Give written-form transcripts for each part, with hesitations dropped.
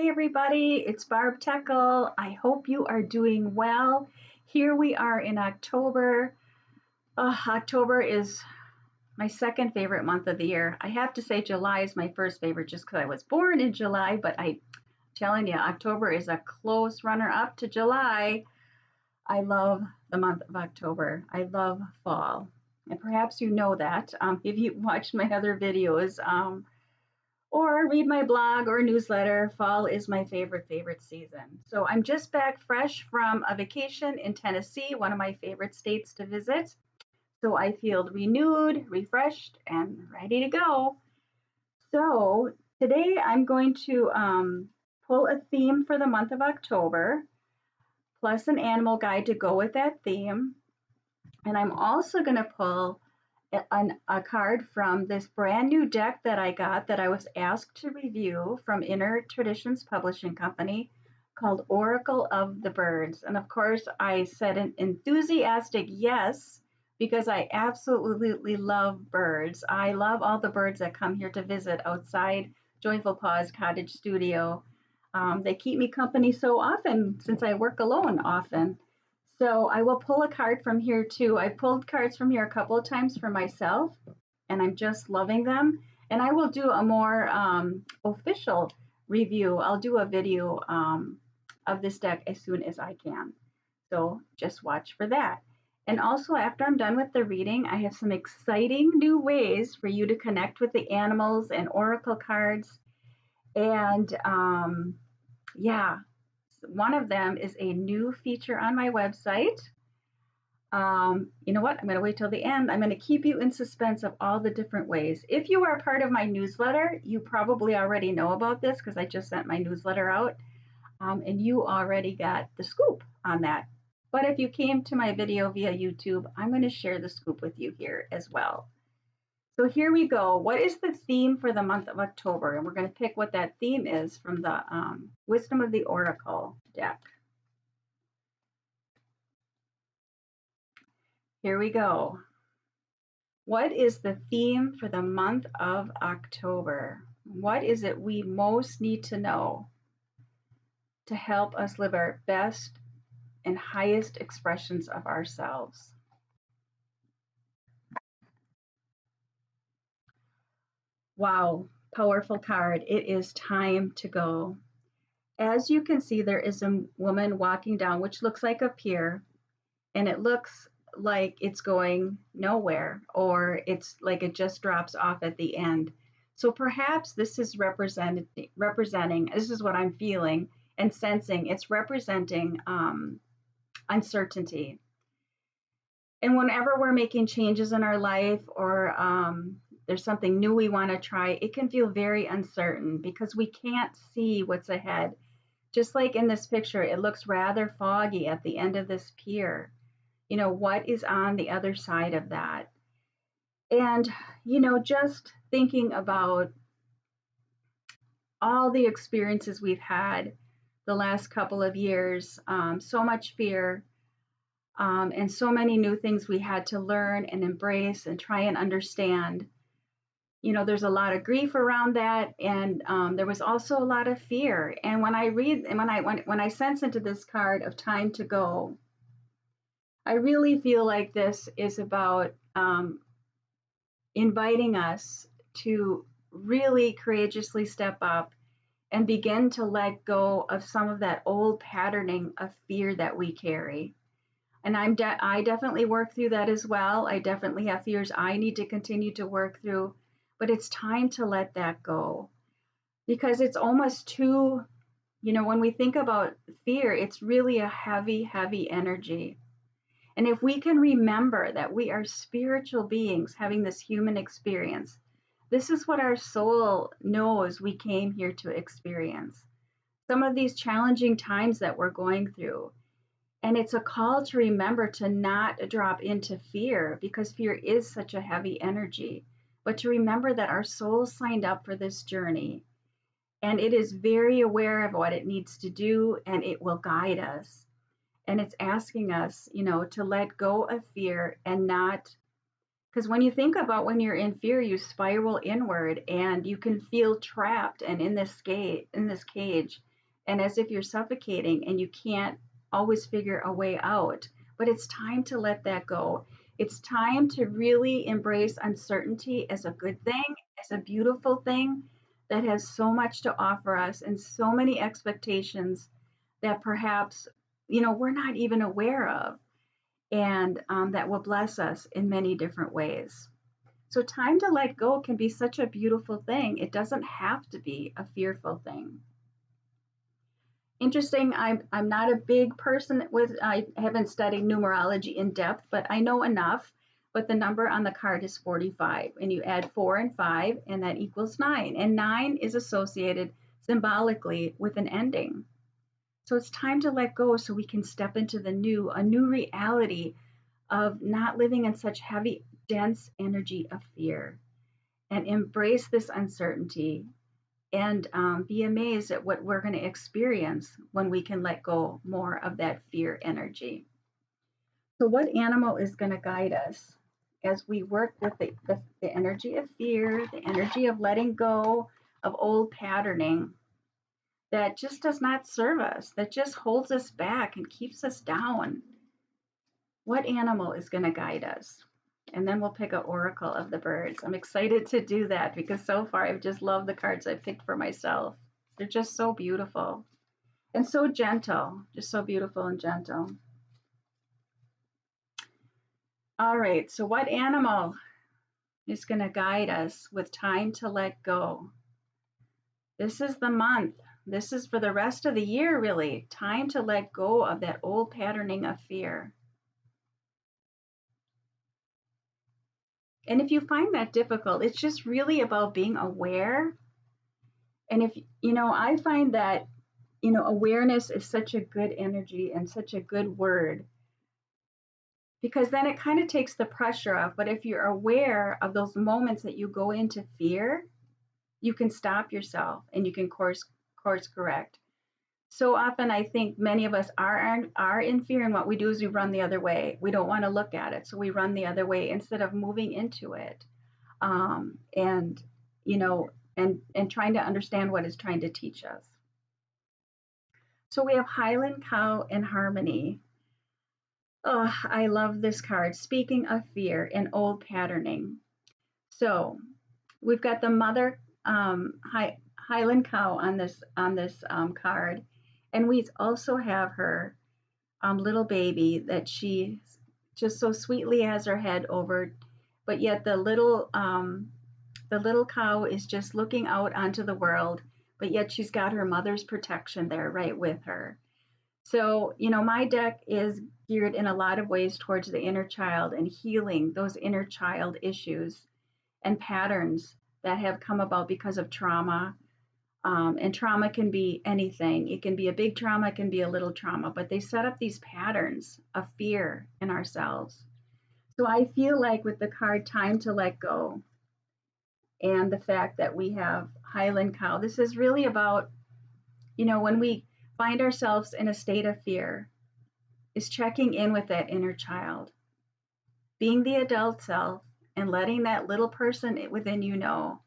Hey everybody, it's Barb Teckle. I hope you are doing well. Here we are in October. October is my second favorite month of the year. I have to say July is my first favorite just because I was born in July, but I'm telling you, October is a close runner up to July. I love the month of October. I love fall. And perhaps you know that if you watched my other videos. Or read my blog or newsletter. Fall is my favorite season. So I'm just back fresh from a vacation in Tennessee, one of my favorite states to visit. So I feel renewed, refreshed, and ready to go. So today I'm going to pull a theme for the month of October, plus an animal guide to go with that theme. And I'm also going to pull a card from this brand new deck that I got that I was asked to review from Inner Traditions Publishing Company called Oracle of the Birds. And of course, I said an enthusiastic yes because I absolutely love birds. I love all the birds that come here to visit outside Joyful Paws Cottage Studio. They keep me company so often since I work alone often. So I will pull a card from here too. I pulled cards from here a couple of times for myself, and I'm just loving them. And I will do a more official review. I'll do a video of this deck as soon as I can. So just watch for that. And also, after I'm done with the reading, I have some exciting new ways for you to connect with the animals and oracle cards. And yeah, one of them is a new feature on my website. You know what? I'm going to wait till the end. I'm going to keep you in suspense of all the different ways. If you are part of my newsletter, you probably already know about this because I just sent my newsletter out, and you already got the scoop on that. But if you came to my video via YouTube, I'm going to share the scoop with you here as well. So here we go. What is the theme for the month of October? And we're going to pick what that theme is from the Wisdom of the Oracle deck. Here we go. What is the theme for the month of October? What is it we most need to know to help us live our best and highest expressions of ourselves? Wow, powerful card. It is time to go. As you can see, there is a woman walking down, which looks like a pier, and it looks like it's going nowhere, or it's like it just drops off at the end. So perhaps this is representing, this is what I'm feeling and sensing, it's representing uncertainty. And whenever we're making changes in our life, or there's something new we want to try, it can feel very uncertain because we can't see what's ahead. Just like in this picture, it looks rather foggy at the end of this pier. You know, what is on the other side of that? And, you know, just thinking about all the experiences we've had the last couple of years, so much fear, and so many new things we had to learn and embrace and try and understand. You know, there's a lot of grief around that, and there was also a lot of fear. And when I read and when I sense into this card of time to go, I really feel like this is about inviting us to really courageously step up and begin to let go of some of that old patterning of fear that we carry. And I definitely work through that as well. I definitely have fears I need to continue to work through, but it's time to let that go because it's almost too, you know, when we think about fear, it's really a heavy, heavy energy. And if we can remember that we are spiritual beings having this human experience, this is what our soul knows we came here to experience. Some of these challenging times that we're going through. And it's a call to remember to not drop into fear because fear is such a heavy energy, but to remember that our soul signed up for this journey and it is very aware of what it needs to do and it will guide us. And it's asking us, you know, to let go of fear and not, because when you think about when you're in fear, you spiral inward and you can feel trapped and in this cage. and as if you're suffocating and you can't always figure a way out. But it's time to let that go. It's time to really embrace uncertainty as a good thing, as a beautiful thing that has so much to offer us and so many expectations that perhaps, we're not even aware of, and that will bless us in many different ways. So, time to let go can be such a beautiful thing. It doesn't have to be a fearful thing. Interesting, I'm not a big person with, I haven't studied numerology in depth, but I know enough. But the number on the card is 45, and you add 4 and 5, and that equals 9. And 9 is associated symbolically with an ending. So it's time to let go so we can step into a new reality of not living in such heavy, dense energy of fear and embrace this uncertainty and be amazed at what we're going to experience when we can let go more of that fear energy. So, what animal is going to guide us as we work with the energy of fear, the energy of letting go of old patterning that just does not serve us, that just holds us back and keeps us down? What animal is going to guide us? And then we'll pick an oracle of the birds. I'm excited to do that because so far I've just loved the cards I picked for myself. They're just so beautiful and so gentle, just so beautiful and gentle. All right, so what animal is going to guide us with time to let go? This is the month. This is for the rest of the year, really. Time to let go of that old patterning of fear. And if you find that difficult, it's just really about being aware. And if, I find that, awareness is such a good energy and such a good word because then it kind of takes the pressure off. But if you're aware of those moments that you go into fear, you can stop yourself and you can course correct. So often I think many of us are in fear, and what we do is we run the other way. We don't want to look at it, so we run the other way instead of moving into it, and you know, and trying to understand what it's trying to teach us. So we have Highland Cow and Harmony. Oh, I love this card. Speaking of fear and old patterning. So we've got the mother Highland Cow on this card, and we also have her little baby that she just so sweetly has her head over, but yet the little cow is just looking out onto the world, but yet she's got her mother's protection there right with her. So, my deck is geared in a lot of ways towards the inner child and healing those inner child issues and patterns that have come about because of trauma. And trauma can be anything. It can be a big trauma, it can be a little trauma, but they set up these patterns of fear in ourselves. So I feel like with the card Time to Let Go and the fact that we have Highland Cow, this is really about, when we find ourselves in a state of fear, is checking in with that inner child, being the adult self, and letting that little person within you know,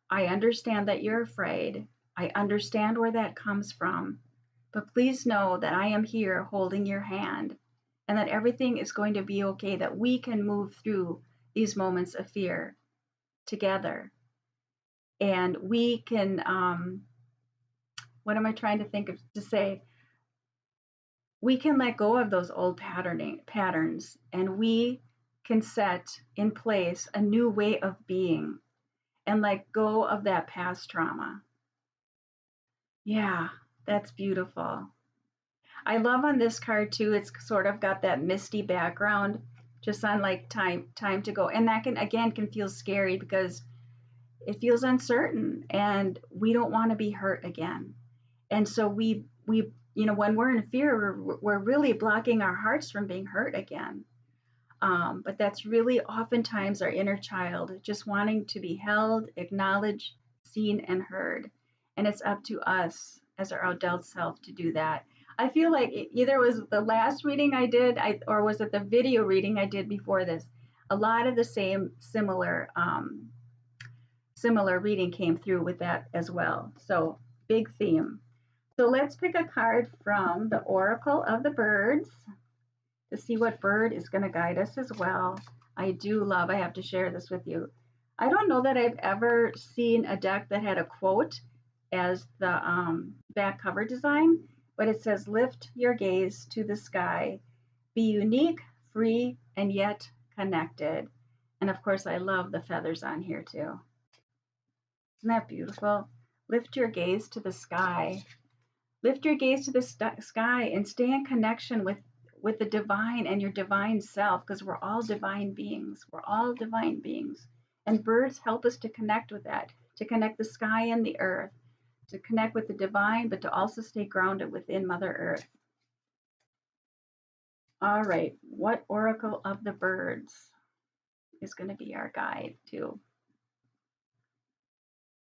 I understand that you're afraid. I understand where that comes from. But please know that I am here holding your hand and that everything is going to be okay, that we can move through these moments of fear together. And we can, what am I trying to think of to say? We can let go of those old patterns and we can set in place a new way of being and let go of that past trauma. Yeah, that's beautiful. I love on this card too, it's sort of got that misty background just on like time to go. And that can feel scary because it feels uncertain and we don't want to be hurt again. And so we when we're in fear, we're really blocking our hearts from being hurt again. But that's really oftentimes our inner child just wanting to be held, acknowledged, seen, and heard. And it's up to us as our adult self to do that. I feel like it either was the last reading I did, or was it the video reading I did before this? A lot of the same similar reading came through with that as well. So big theme. So let's pick a card from the Oracle of the Birds to see what bird is going to guide us as well. I have to share this with you. I don't know that I've ever seen a deck that had a quote as the back cover design, but it says, lift your gaze to the sky, be unique, free, and yet connected. And of course, I love the feathers on here too. Isn't that beautiful? Lift your gaze to the sky. Lift your gaze to the sky and stay in connection with the divine and your divine self, because we're all divine beings. We're all divine beings. And birds help us to connect with that, to connect the sky and the earth, to connect with the divine, but to also stay grounded within Mother Earth. All right, what Oracle of the Birds is going to be our guide too?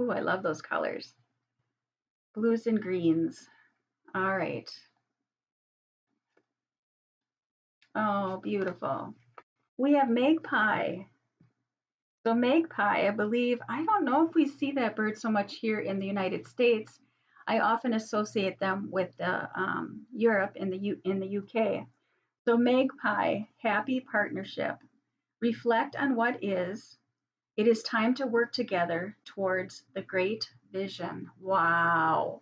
Ooh, I love those colors. Blues and greens. All right. Oh, beautiful. We have magpie. So magpie, I believe, I don't know if we see that bird so much here in the United States. I often associate them with Europe in the UK. So magpie, happy partnership. Reflect on what is. It is time to work together towards the great vision. Wow.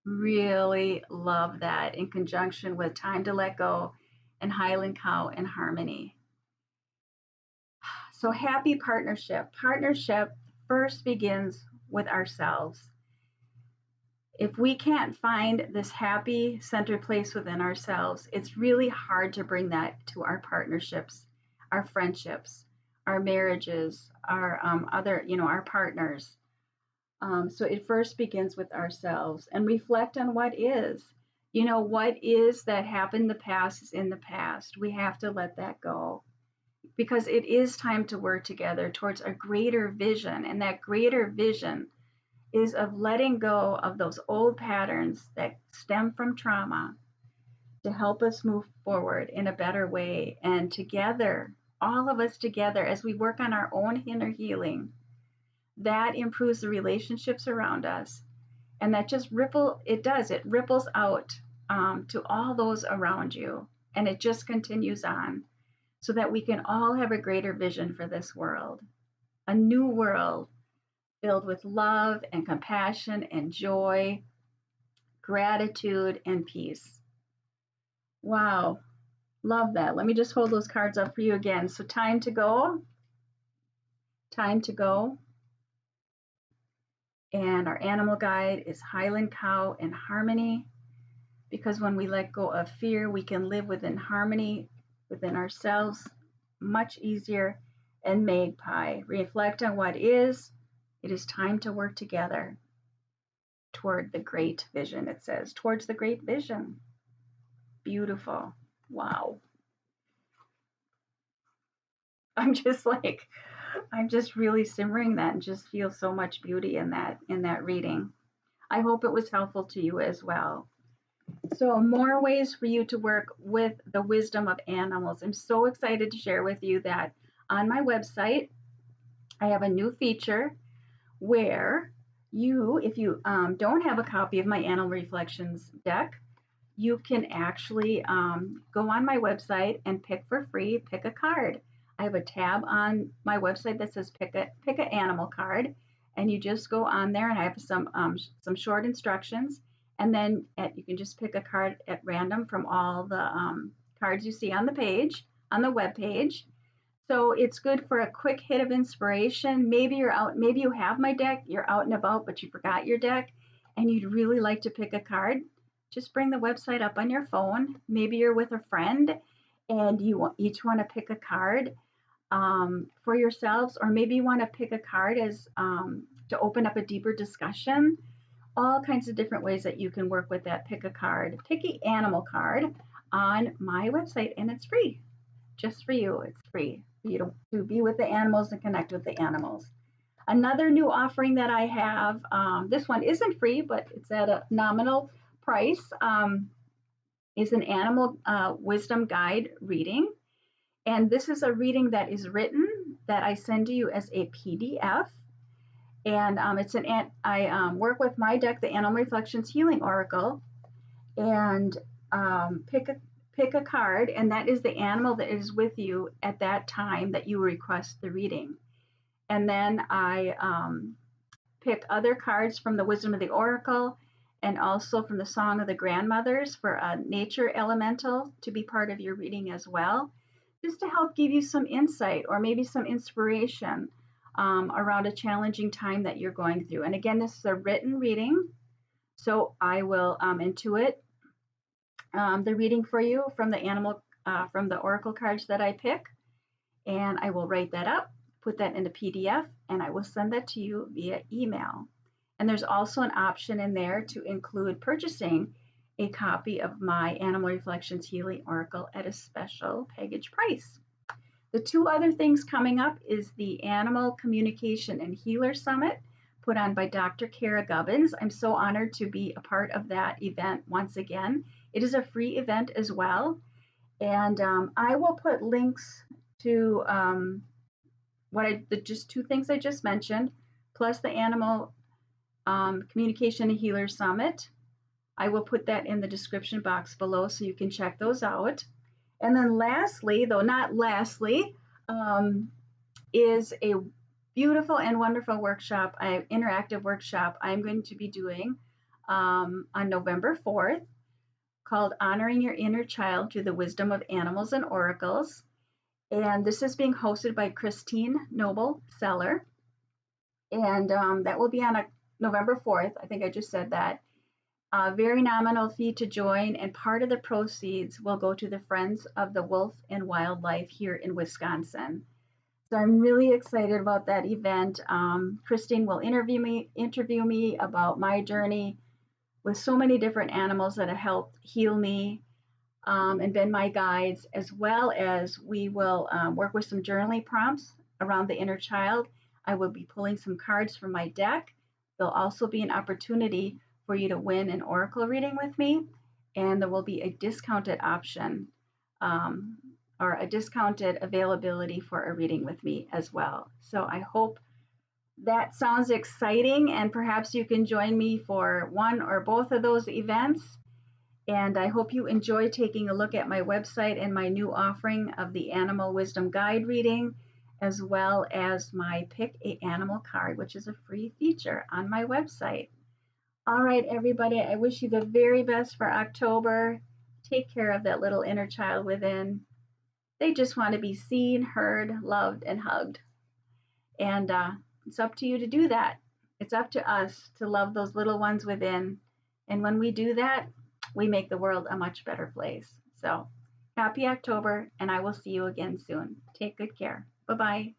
Really love that in conjunction with time to let go and Highland Cow and harmony. So happy partnership. Partnership first begins with ourselves. If we can't find this happy centered place within ourselves, it's really hard to bring that to our partnerships, our friendships, our marriages, our our partners. So it first begins with ourselves and reflect on what is. What is that happened in the past is in the past. We have to let that go because it is time to work together towards a greater vision. And that greater vision is of letting go of those old patterns that stem from trauma to help us move forward in a better way. And together, all of us together, as we work on our own inner healing, that improves the relationships around us. And that just it ripples out to all those around you. And it just continues on so that we can all have a greater vision for this world, a new world filled with love and compassion and joy, gratitude and peace. Wow, love that. Let me just hold those cards up for you again. So time to go, time to go. And our animal guide is Highland Cow and harmony, because when we let go of fear, we can live within harmony within ourselves much easier. And magpie, reflect on what is. It is time to work together toward the great vision, it says, towards the great vision. Beautiful. Wow. I'm just really simmering that and just feel so much beauty in that reading. I hope it was helpful to you as well. So more ways for you to work with the wisdom of animals. I'm so excited to share with you that on my website, I have a new feature where if you don't have a copy of my Animal Reflections deck, you can actually go on my website and pick a card. I have a tab on my website that says pick a animal card, and you just go on there, and I have some short instructions, and then you can just pick a card at random from all the cards you see on the web page. So it's good for a quick hit of inspiration. Maybe you have my deck, you're out and about, but you forgot your deck, and you'd really like to pick a card. Just bring the website up on your phone. Maybe you're with a friend and you each want to pick a card for yourselves, or maybe you want to pick a card as to open up a deeper discussion. All kinds of different ways that you can work with that. Pick a card, pick an animal card on my website, and it's free. Just for you, it's free for you to be with the animals and connect with the animals. Another new offering that I have, this one isn't free, but it's at a nominal price, is an animal wisdom guide reading. And this is a reading that is written that I send to you as a PDF. And I work with my deck, the Animal Reflections Healing Oracle, and pick a card, and that is the animal that is with you at that time that you request the reading. And then I pick other cards from the Wisdom of the Oracle and also from the Song of the Grandmothers for a nature elemental to be part of your reading as well, just to help give you some insight or maybe some inspiration around a challenging time that you're going through. And again, this is a written reading, so I will intuit the reading for you from the oracle cards that I pick, and I will write that up, put that in a PDF, and I will send that to you via email. And there's also an option in there to include purchasing a copy of my Animal Reflections Healing Oracle at a special package price. The two other things coming up is the Animal Communication and Healer Summit put on by Dr. Kara Gubbins. I'm so honored to be a part of that event once again. It is a free event as well. And I will put links to the just two things I just mentioned, plus the Animal Communication and Healer Summit. I will put that in the description box below so you can check those out. And then lastly, though not lastly, is a beautiful and wonderful workshop, an interactive workshop I'm going to be doing on November 4th called Honoring Your Inner Child Through the Wisdom of Animals and Oracles. And this is being hosted by Christine Noble Seller. And that will be on November 4th. I think I just said that. Very nominal fee to join, and part of the proceeds will go to the Friends of the Wolf and Wildlife here in Wisconsin. So I'm really excited about that event. Christine will interview me about my journey with so many different animals that have helped heal me and been my guides, as well as we will work with some journaling prompts around the inner child. I will be pulling some cards from my deck. There'll also be an opportunity for you to win an oracle reading with me, and there will be a discounted option or a discounted availability for a reading with me as well. So I hope that sounds exciting, and perhaps you can join me for one or both of those events. And I hope you enjoy taking a look at my website and my new offering of the Animal Wisdom Guide reading, as well as my Pick a Animal card, which is a free feature on my website. All right, everybody, I wish you the very best for October. Take care of that little inner child within. They just want to be seen, heard, loved, and hugged. And it's up to you to do that. It's up to us to love those little ones within. And when we do that, we make the world a much better place. So happy October, and I will see you again soon. Take good care. Bye-bye.